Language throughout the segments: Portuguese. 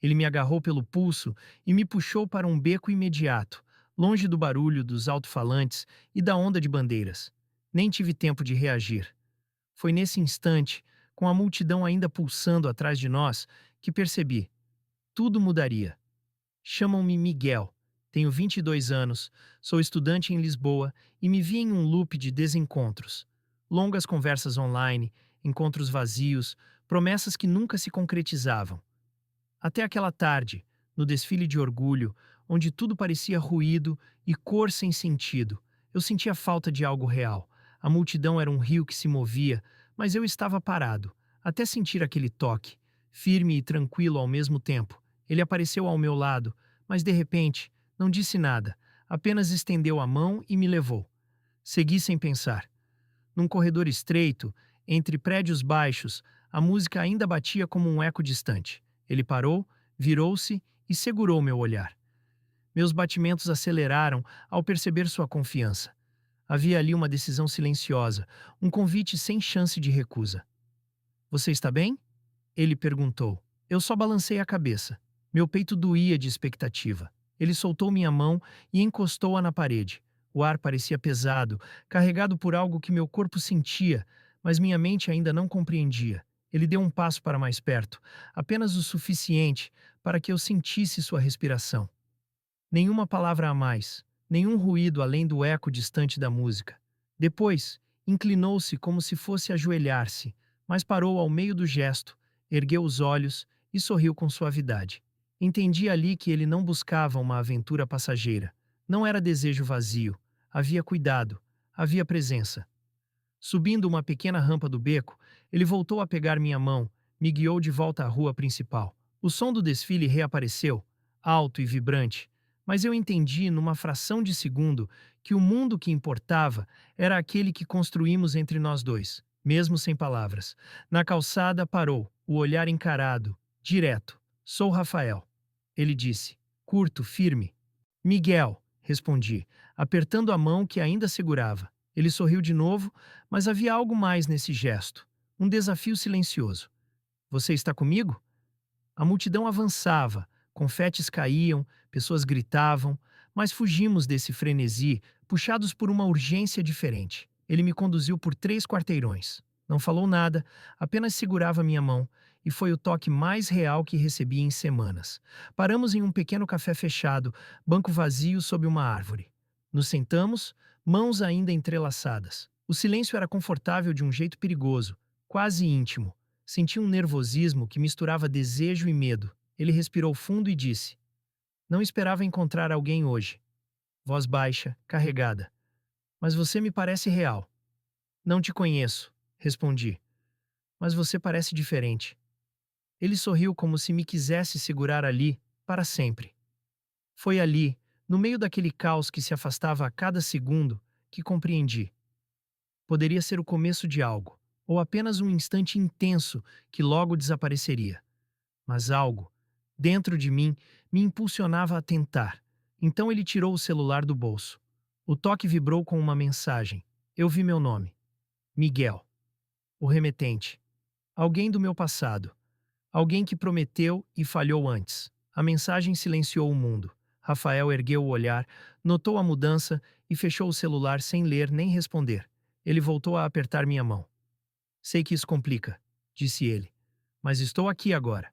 Ele me agarrou pelo pulso e me puxou para um beco imediato, longe do barulho dos alto-falantes e da onda de bandeiras. Nem tive tempo de reagir. Foi nesse instante, com a multidão ainda pulsando atrás de nós, que percebi: tudo mudaria. Chamam-me Miguel. Tenho 22 anos, sou estudante em Lisboa e me vi em um loop de desencontros. Longas conversas online, encontros vazios, promessas que nunca se concretizavam. Até aquela tarde, no desfile de orgulho, onde tudo parecia ruído e cor sem sentido, eu sentia falta de algo real. A multidão era um rio que se movia, mas eu estava parado, até sentir aquele toque, firme e tranquilo ao mesmo tempo. Ele apareceu ao meu lado, mas de repente, não disse nada, apenas estendeu a mão e me levou. Segui sem pensar. Num corredor estreito, entre prédios baixos, a música ainda batia como um eco distante. Ele parou, virou-se e segurou meu olhar. Meus batimentos aceleraram ao perceber sua confiança. Havia ali uma decisão silenciosa, um convite sem chance de recusa. Você está bem? Ele perguntou. Eu só balancei a cabeça. Meu peito doía de expectativa. Ele soltou minha mão e encostou-a na parede. O ar parecia pesado, carregado por algo que meu corpo sentia, mas minha mente ainda não compreendia. Ele deu um passo para mais perto, apenas o suficiente para que eu sentisse sua respiração. Nenhuma palavra a mais, nenhum ruído além do eco distante da música. Depois, inclinou-se como se fosse ajoelhar-se, mas parou ao meio do gesto, ergueu os olhos e sorriu com suavidade. Entendi ali que ele não buscava uma aventura passageira. Não era desejo vazio. Havia cuidado. Havia presença. Subindo uma pequena rampa do beco, ele voltou a pegar minha mão, me guiou de volta à rua principal. O som do desfile reapareceu, alto e vibrante, mas eu entendi numa fração de segundo que o mundo que importava era aquele que construímos entre nós dois, mesmo sem palavras. Na calçada parou, o olhar encarado, direto. Sou Rafael. Ele disse, curto, firme. Miguel, respondi, apertando a mão que ainda segurava. Ele sorriu de novo, mas havia algo mais nesse gesto. Um desafio silencioso. Você está comigo? A multidão avançava, confetes caíam, pessoas gritavam, mas fugimos desse frenesi, puxados por uma urgência diferente. Ele me conduziu por 3 quarteirões. Não falou nada, apenas segurava minha mão, e foi o toque mais real que recebi em semanas. Paramos em um pequeno café fechado, banco vazio sob uma árvore. Nos sentamos, mãos ainda entrelaçadas. O silêncio era confortável de um jeito perigoso, quase íntimo. Senti um nervosismo que misturava desejo e medo. Ele respirou fundo e disse: Não esperava encontrar alguém hoje. Voz baixa, carregada. Mas você me parece real. Não te conheço, respondi. Mas você parece diferente. Ele sorriu como se me quisesse segurar ali, para sempre. Foi ali, no meio daquele caos que se afastava a cada segundo, que compreendi. Poderia ser o começo de algo, ou apenas um instante intenso que logo desapareceria. Mas algo, dentro de mim, me impulsionava a tentar. Então ele tirou o celular do bolso. O toque vibrou com uma mensagem. Eu vi meu nome. Miguel. O remetente. Alguém do meu passado. Alguém que prometeu e falhou antes. A mensagem silenciou o mundo. Rafael ergueu o olhar, notou a mudança e fechou o celular sem ler nem responder. Ele voltou a apertar minha mão. Sei que isso complica, disse ele, mas estou aqui agora.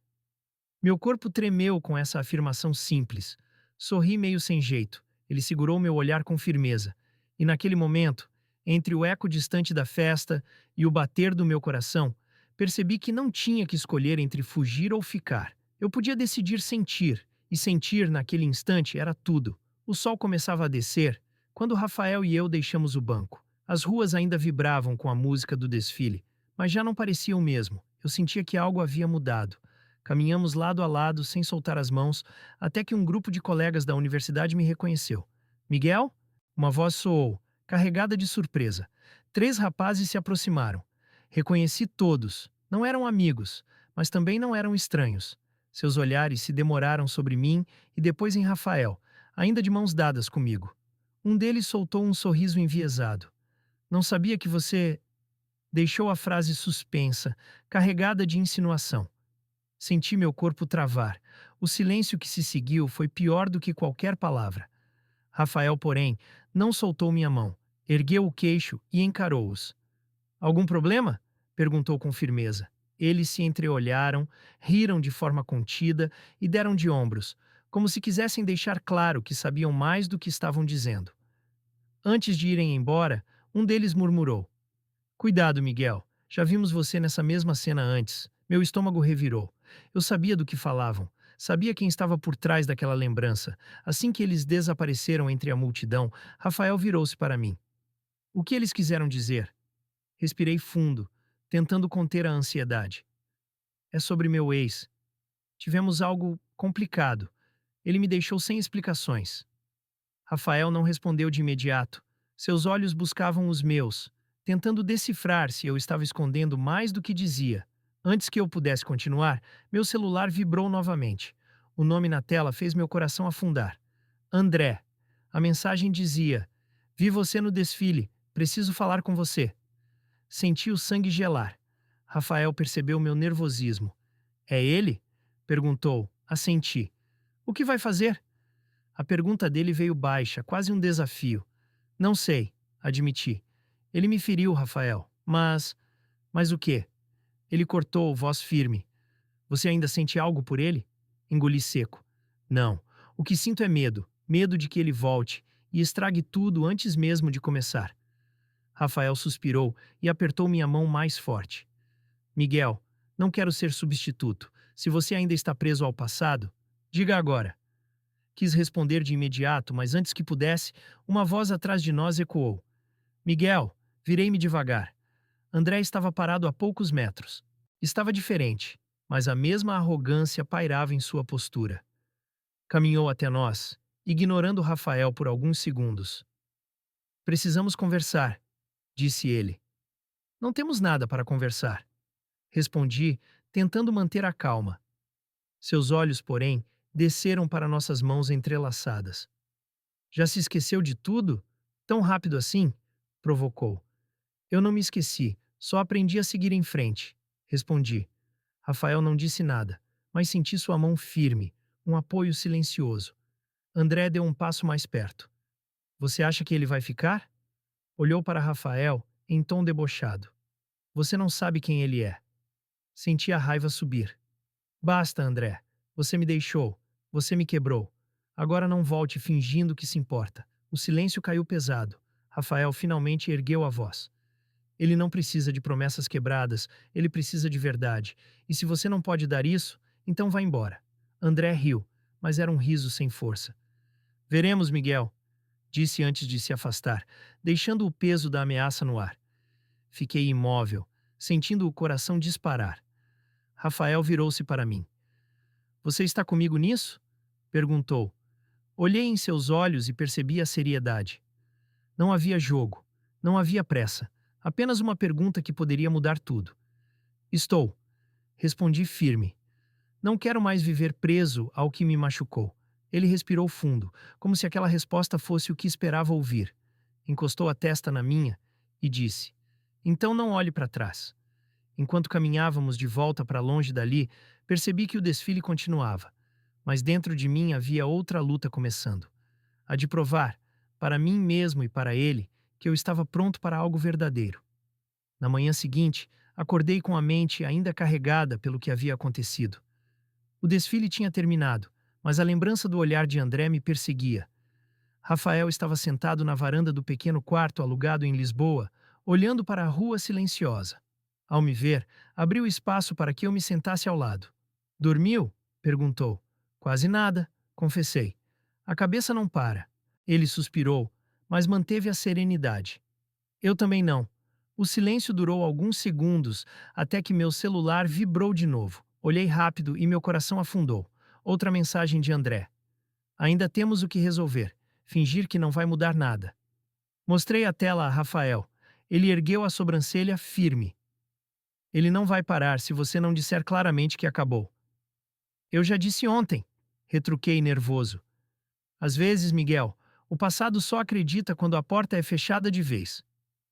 Meu corpo tremeu com essa afirmação simples. Sorri meio sem jeito. Ele segurou meu olhar com firmeza. E naquele momento, entre o eco distante da festa e o bater do meu coração, percebi que não tinha que escolher entre fugir ou ficar. Eu podia decidir sentir, e sentir naquele instante era tudo. O sol começava a descer quando Rafael e eu deixamos o banco. As ruas ainda vibravam com a música do desfile, mas já não parecia o mesmo. Eu sentia que algo havia mudado. Caminhamos lado a lado, sem soltar as mãos, até que um grupo de colegas da universidade me reconheceu. Miguel? Uma voz soou, carregada de surpresa. 3 rapazes se aproximaram. Reconheci todos. Não eram amigos, mas também não eram estranhos. Seus olhares se demoraram sobre mim e depois em Rafael, ainda de mãos dadas comigo. Um deles soltou um sorriso enviesado. Não sabia que você... Deixou a frase suspensa, carregada de insinuação. Senti meu corpo travar. O silêncio que se seguiu foi pior do que qualquer palavra. Rafael, porém, não soltou minha mão, ergueu o queixo e encarou-os. Algum problema? Perguntou com firmeza. Eles se entreolharam, riram de forma contida e deram de ombros, como se quisessem deixar claro que sabiam mais do que estavam dizendo. Antes de irem embora, um deles murmurou: Cuidado, Miguel. Já vimos você nessa mesma cena antes. Meu estômago revirou. Eu sabia do que falavam. Sabia quem estava por trás daquela lembrança. Assim que eles desapareceram entre a multidão, Rafael virou-se para mim. O que eles quiseram dizer? Respirei fundo, tentando conter a ansiedade. É sobre meu ex. Tivemos algo complicado. Ele me deixou sem explicações. Rafael não respondeu de imediato. Seus olhos buscavam os meus, tentando decifrar se eu estava escondendo mais do que dizia. Antes que eu pudesse continuar, meu celular vibrou novamente. O nome na tela fez meu coração afundar. André. A mensagem dizia: Vi você no desfile. Preciso falar com você. Senti o sangue gelar. Rafael percebeu meu nervosismo. É ele? Perguntou. Assenti. O que vai fazer? A pergunta dele veio baixa, quase um desafio. Não sei, admiti. Ele me feriu, Rafael. Mas. Mas o quê? Ele cortou, voz firme. Você ainda sente algo por ele? Engoli seco. Não. O que sinto é medo. Medo de que ele volte e estrague tudo antes mesmo de começar. Rafael suspirou e apertou minha mão mais forte. Miguel, não quero ser substituto. Se você ainda está preso ao passado, diga agora. Quis responder de imediato, mas antes que pudesse, uma voz atrás de nós ecoou. Miguel, virei-me devagar. André estava parado a poucos metros. Estava diferente, mas a mesma arrogância pairava em sua postura. Caminhou até nós, ignorando Rafael por alguns segundos. Precisamos conversar, disse ele. Não temos nada para conversar. Respondi, tentando manter a calma. Seus olhos, porém, desceram para nossas mãos entrelaçadas. Já se esqueceu de tudo? Tão rápido assim? Provocou. Eu não me esqueci, só aprendi a seguir em frente. Respondi. Rafael não disse nada, mas senti sua mão firme, um apoio silencioso. André deu um passo mais perto. Você acha que ele vai ficar? Olhou para Rafael, em tom debochado. Você não sabe quem ele é. Senti a raiva subir. Basta, André. Você me deixou. Você me quebrou. Agora não volte fingindo que se importa. O silêncio caiu pesado. Rafael finalmente ergueu a voz. Ele não precisa de promessas quebradas, ele precisa de verdade. E se você não pode dar isso, então vá embora. André riu, mas era um riso sem força. Veremos, Miguel, disse antes de se afastar, deixando o peso da ameaça no ar. Fiquei imóvel, sentindo o coração disparar. Rafael virou-se para mim. Você está comigo nisso? Perguntou. Olhei em seus olhos e percebi a seriedade. Não havia jogo, não havia pressa, apenas uma pergunta que poderia mudar tudo. Estou. Respondi firme. Não quero mais viver preso ao que me machucou. Ele respirou fundo, como se aquela resposta fosse o que esperava ouvir. Encostou a testa na minha e disse: Então não olhe para trás. Enquanto caminhávamos de volta para longe dali, percebi que o desfile continuava. Mas dentro de mim havia outra luta começando. A de provar, para mim mesmo e para ele, que eu estava pronto para algo verdadeiro. Na manhã seguinte, acordei com a mente ainda carregada pelo que havia acontecido. O desfile tinha terminado, mas a lembrança do olhar de André me perseguia. Rafael estava sentado na varanda do pequeno quarto alugado em Lisboa, olhando para a rua silenciosa. Ao me ver, abriu espaço para que eu me sentasse ao lado. Dormiu? Perguntou. Quase nada, confessei. A cabeça não para. Ele suspirou, mas manteve a serenidade. Eu também não. O silêncio durou alguns segundos, até que meu celular vibrou de novo. Olhei rápido e meu coração afundou. Outra mensagem de André. Ainda temos o que resolver. Fingir que não vai mudar nada. Mostrei a tela a Rafael. Ele ergueu a sobrancelha firme. Ele não vai parar se você não disser claramente que acabou. Eu já disse ontem, retruquei nervoso. Às vezes, Miguel, o passado só acredita quando a porta é fechada de vez.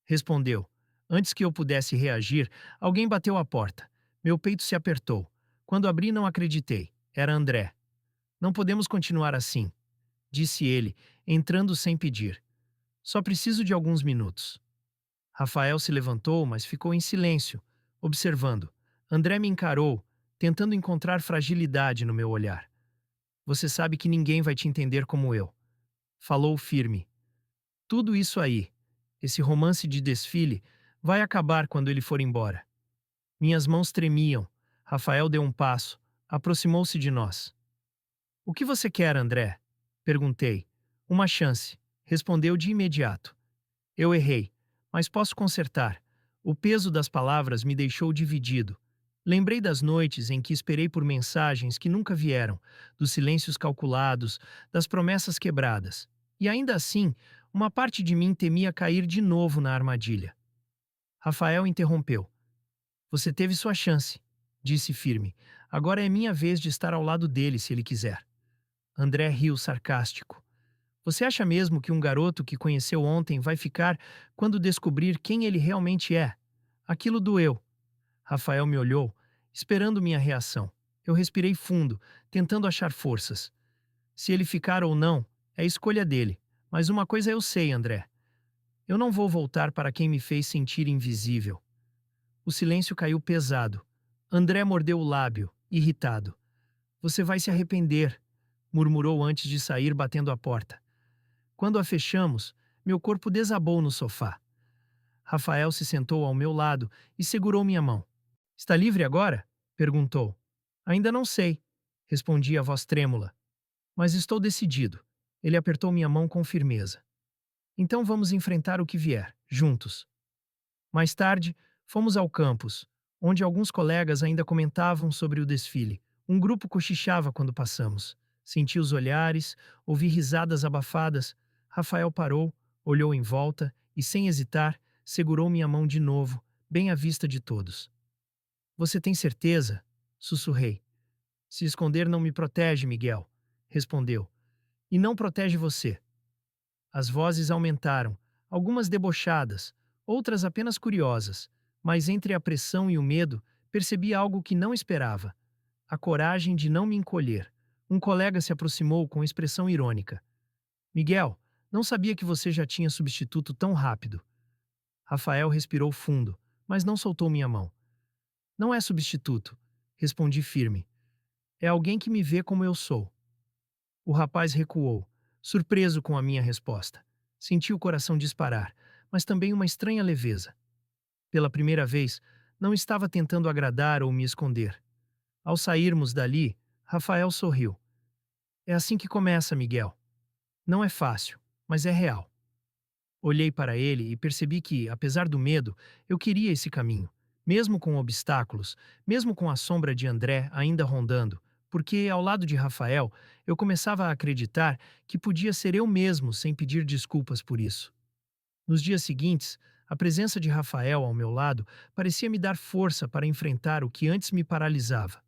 Respondeu. Antes que eu pudesse reagir, alguém bateu a porta. Meu peito se apertou. Quando abri, não acreditei. Era André. Não podemos continuar assim, disse ele, entrando sem pedir. Só preciso de alguns minutos. Rafael se levantou, mas ficou em silêncio, observando. André me encarou, tentando encontrar fragilidade no meu olhar. Você sabe que ninguém vai te entender como eu. Falou firme. Tudo isso aí, esse romance de desfile, vai acabar quando ele for embora. Minhas mãos tremiam. Rafael deu um passo, aproximou-se de nós. O que você quer, André? Perguntei. Uma chance, respondeu de imediato. Eu errei, mas posso consertar. O peso das palavras me deixou dividido. Lembrei das noites em que esperei por mensagens que nunca vieram, dos silêncios calculados, das promessas quebradas. E ainda assim, uma parte de mim temia cair de novo na armadilha. Rafael interrompeu. Você teve sua chance, disse firme. Agora é minha vez de estar ao lado dele se ele quiser. André riu sarcástico. Você acha mesmo que um garoto que conheceu ontem vai ficar quando descobrir quem ele realmente é? Aquilo doeu. Rafael me olhou, esperando minha reação. Eu respirei fundo, tentando achar forças. Se ele ficar ou não, é escolha dele. Mas uma coisa eu sei, André. Eu não vou voltar para quem me fez sentir invisível. O silêncio caiu pesado. André mordeu o lábio, irritado. Você vai se arrepender, murmurou antes de sair batendo a porta. Quando a fechamos, meu corpo desabou no sofá. Rafael se sentou ao meu lado e segurou minha mão. Está livre agora? Perguntou. Ainda não sei, respondi a voz trêmula. Mas estou decidido. Ele apertou minha mão com firmeza. Então vamos enfrentar o que vier, juntos. Mais tarde, fomos ao campus, onde alguns colegas ainda comentavam sobre o desfile. Um grupo cochichava quando passamos. Senti os olhares, ouvi risadas abafadas. Rafael parou, olhou em volta e, sem hesitar, segurou minha mão de novo, bem à vista de todos. Você tem certeza? Sussurrei. Se esconder não me protege, Miguel, respondeu. E não protege você. As vozes aumentaram, algumas debochadas, outras apenas curiosas, mas entre a pressão e o medo, percebi algo que não esperava. A coragem de não me encolher. Um colega se aproximou com expressão irônica. Miguel, não sabia que você já tinha substituto tão rápido. Rafael respirou fundo, mas não soltou minha mão. Não é substituto, respondi firme. É alguém que me vê como eu sou. O rapaz recuou, surpreso com a minha resposta. Senti o coração disparar, mas também uma estranha leveza. Pela primeira vez, não estava tentando agradar ou me esconder. Ao sairmos dali, Rafael sorriu. É assim que começa, Miguel. Não é fácil, mas é real. Olhei para ele e percebi que, apesar do medo, eu queria esse caminho, mesmo com obstáculos, mesmo com a sombra de André ainda rondando, porque, ao lado de Rafael, eu começava a acreditar que podia ser eu mesmo sem pedir desculpas por isso. Nos dias seguintes, a presença de Rafael ao meu lado parecia me dar força para enfrentar o que antes me paralisava.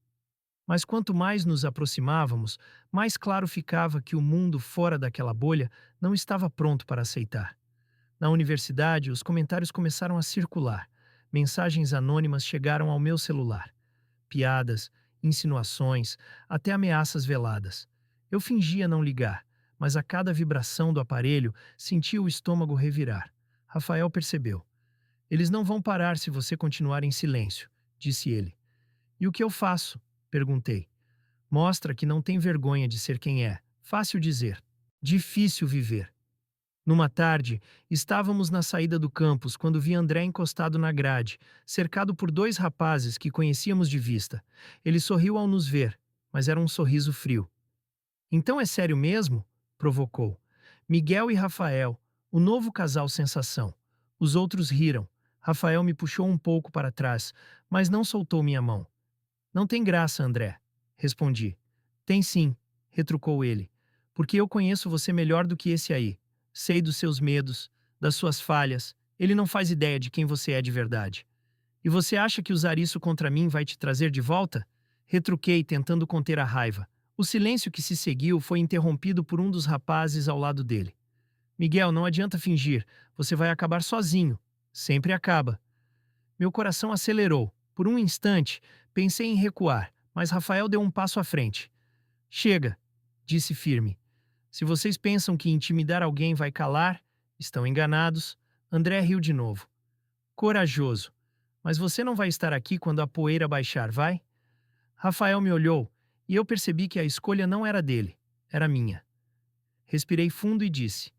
Mas quanto mais nos aproximávamos, mais claro ficava que o mundo fora daquela bolha não estava pronto para aceitar. Na universidade, os comentários começaram a circular. Mensagens anônimas chegaram ao meu celular. Piadas, insinuações, até ameaças veladas. Eu fingia não ligar, mas a cada vibração do aparelho sentia o estômago revirar. Rafael percebeu. Eles não vão parar se você continuar em silêncio, disse ele. E o que eu faço? Perguntei. Mostra que não tem vergonha de ser quem é. Fácil dizer. Difícil viver. Numa tarde, estávamos na saída do campus quando vi André encostado na grade, cercado por dois rapazes que conhecíamos de vista. Ele sorriu ao nos ver, mas era um sorriso frio. Então é sério mesmo? Provocou. Miguel e Rafael, o novo casal sensação. Os outros riram. Rafael me puxou um pouco para trás, mas não soltou minha mão. Não tem graça, André, respondi. Tem sim, retrucou ele, porque eu conheço você melhor do que esse aí. Sei dos seus medos, das suas falhas. Ele não faz ideia de quem você é de verdade. E você acha que usar isso contra mim vai te trazer de volta? Retruquei, tentando conter a raiva. O silêncio que se seguiu foi interrompido por um dos rapazes ao lado dele. Miguel, não adianta fingir. Você vai acabar sozinho. Sempre acaba. Meu coração acelerou. Por um instante, pensei em recuar, mas Rafael deu um passo à frente. Chega, disse firme. Se vocês pensam que intimidar alguém vai calar, estão enganados. André riu de novo. Corajoso. Mas você não vai estar aqui quando a poeira baixar, vai? Rafael me olhou, e eu percebi que a escolha não era dele, era minha. Respirei fundo e disse: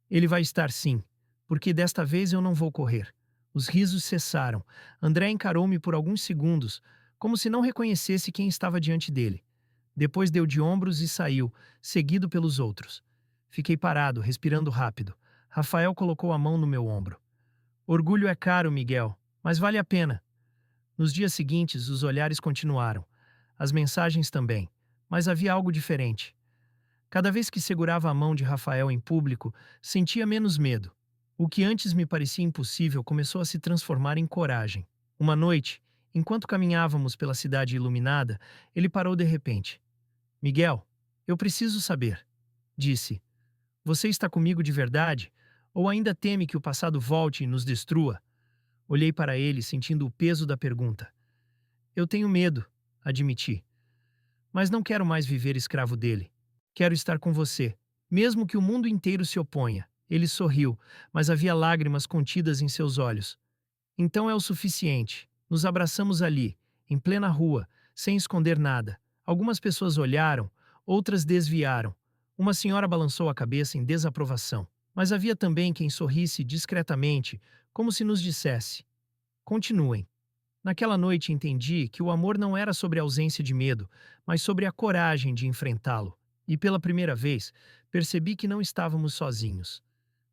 ele vai estar sim, porque desta vez eu não vou correr. Os risos cessaram. André encarou-me por alguns segundos, como se não reconhecesse quem estava diante dele. Depois deu de ombros e saiu, seguido pelos outros. Fiquei parado, respirando rápido. Rafael colocou a mão no meu ombro. Orgulho é caro, Miguel, mas vale a pena. Nos dias seguintes, os olhares continuaram. As mensagens também, mas havia algo diferente. Cada vez que segurava a mão de Rafael em público, sentia menos medo. O que antes me parecia impossível começou a se transformar em coragem. Uma noite, enquanto caminhávamos pela cidade iluminada, ele parou de repente. Miguel, eu preciso saber, disse. Você está comigo de verdade? Ou ainda teme que o passado volte e nos destrua? Olhei para ele, sentindo o peso da pergunta. Eu tenho medo, admiti. Mas não quero mais viver escravo dele. Quero estar com você, mesmo que o mundo inteiro se oponha. Ele sorriu, mas havia lágrimas contidas em seus olhos. Então é o suficiente. Nos abraçamos ali, em plena rua, sem esconder nada. Algumas pessoas olharam, outras desviaram. Uma senhora balançou a cabeça em desaprovação. Mas havia também quem sorrisse discretamente, como se nos dissesse: continuem. Naquela noite entendi que o amor não era sobre a ausência de medo, mas sobre a coragem de enfrentá-lo. E pela primeira vez, percebi que não estávamos sozinhos.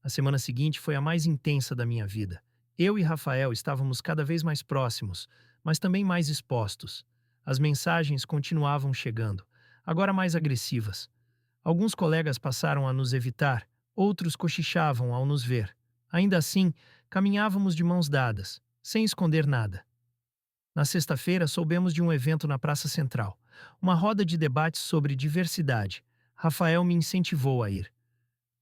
A semana seguinte foi a mais intensa da minha vida. Eu e Rafael estávamos cada vez mais próximos, mas também mais expostos. As mensagens continuavam chegando, agora mais agressivas. Alguns colegas passaram a nos evitar, outros cochichavam ao nos ver. Ainda assim, caminhávamos de mãos dadas, sem esconder nada. Na sexta-feira, soubemos de um evento na Praça Central, uma roda de debates sobre diversidade. Rafael me incentivou a ir.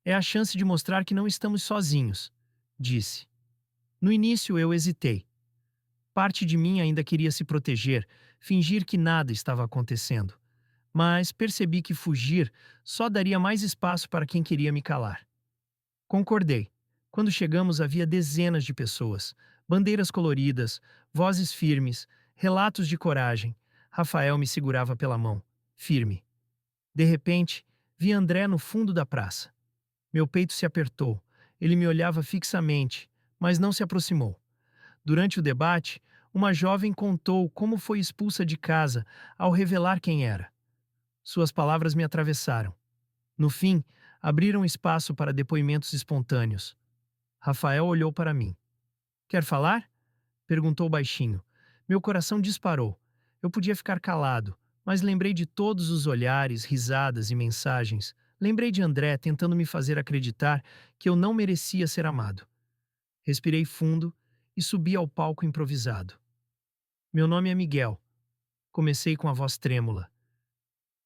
É a chance de mostrar que não estamos sozinhos, disse. No início eu hesitei. Parte de mim ainda queria se proteger, fingir que nada estava acontecendo. Mas percebi que fugir só daria mais espaço para quem queria me calar. Concordei. Quando chegamos havia dezenas de pessoas, bandeiras coloridas, vozes firmes, relatos de coragem. Rafael me segurava pela mão, firme. De repente, vi André no fundo da praça. Meu peito se apertou. Ele me olhava fixamente, mas não se aproximou. Durante o debate, uma jovem contou como foi expulsa de casa ao revelar quem era. Suas palavras me atravessaram. No fim, abriram espaço para depoimentos espontâneos. Rafael olhou para mim. Quer falar? Perguntou baixinho. Meu coração disparou. Eu podia ficar calado, mas lembrei de todos os olhares, risadas e mensagens. Lembrei de André tentando me fazer acreditar que eu não merecia ser amado. Respirei fundo e subi ao palco improvisado. Meu nome é Miguel. Comecei com a voz trêmula.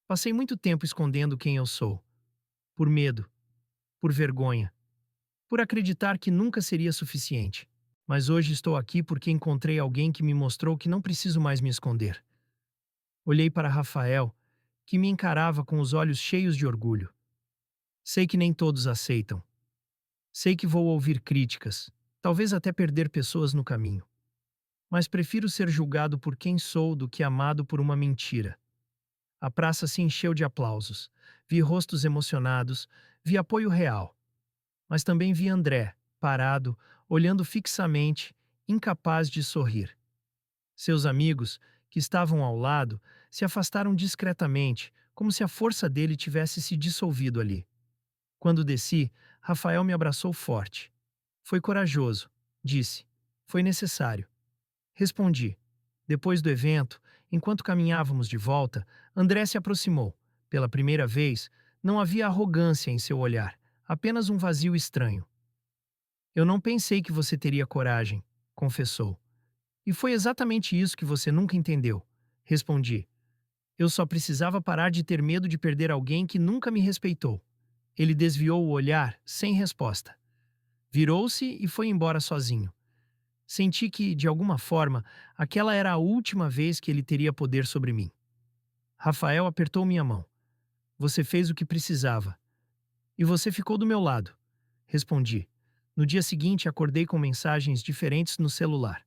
Passei muito tempo escondendo quem eu sou. Por medo, por vergonha, por acreditar que nunca seria suficiente. Mas hoje estou aqui porque encontrei alguém que me mostrou que não preciso mais me esconder. Olhei para Rafael, que me encarava com os olhos cheios de orgulho. Sei que nem todos aceitam. Sei que vou ouvir críticas, talvez até perder pessoas no caminho. Mas prefiro ser julgado por quem sou do que amado por uma mentira. A praça se encheu de aplausos. Vi rostos emocionados, vi apoio real. Mas também vi André, parado, olhando fixamente, incapaz de sorrir. Seus amigos, que estavam ao lado, se afastaram discretamente, como se a força dele tivesse se dissolvido ali. Quando desci, Rafael me abraçou forte. Foi corajoso, disse. Foi necessário. Respondi. Depois do evento, enquanto caminhávamos de volta, André se aproximou. Pela primeira vez, não havia arrogância em seu olhar, apenas um vazio estranho. Eu não pensei que você teria coragem, confessou. E foi exatamente isso que você nunca entendeu, respondi. Eu só precisava parar de ter medo de perder alguém que nunca me respeitou. Ele desviou o olhar, sem resposta. Virou-se e foi embora sozinho. Senti que, de alguma forma, aquela era a última vez que ele teria poder sobre mim. Rafael apertou minha mão. Você fez o que precisava. E você ficou do meu lado. Respondi. No dia seguinte, acordei com mensagens diferentes no celular.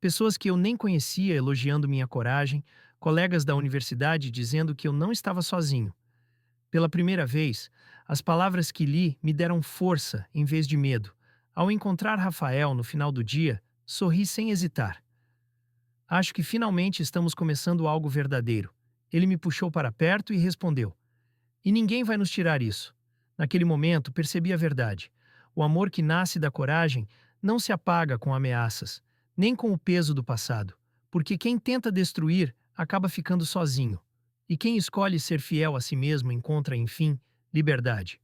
Pessoas que eu nem conhecia elogiando minha coragem, colegas da universidade dizendo que eu não estava sozinho. Pela primeira vez, as palavras que li me deram força em vez de medo. Ao encontrar Rafael no final do dia, sorri sem hesitar. Acho que finalmente estamos começando algo verdadeiro. Ele me puxou para perto e respondeu: E ninguém vai nos tirar isso. Naquele momento, percebi a verdade. O amor que nasce da coragem não se apaga com ameaças, nem com o peso do passado, porque quem tenta destruir acaba ficando sozinho. E quem escolhe ser fiel a si mesmo encontra, enfim, liberdade.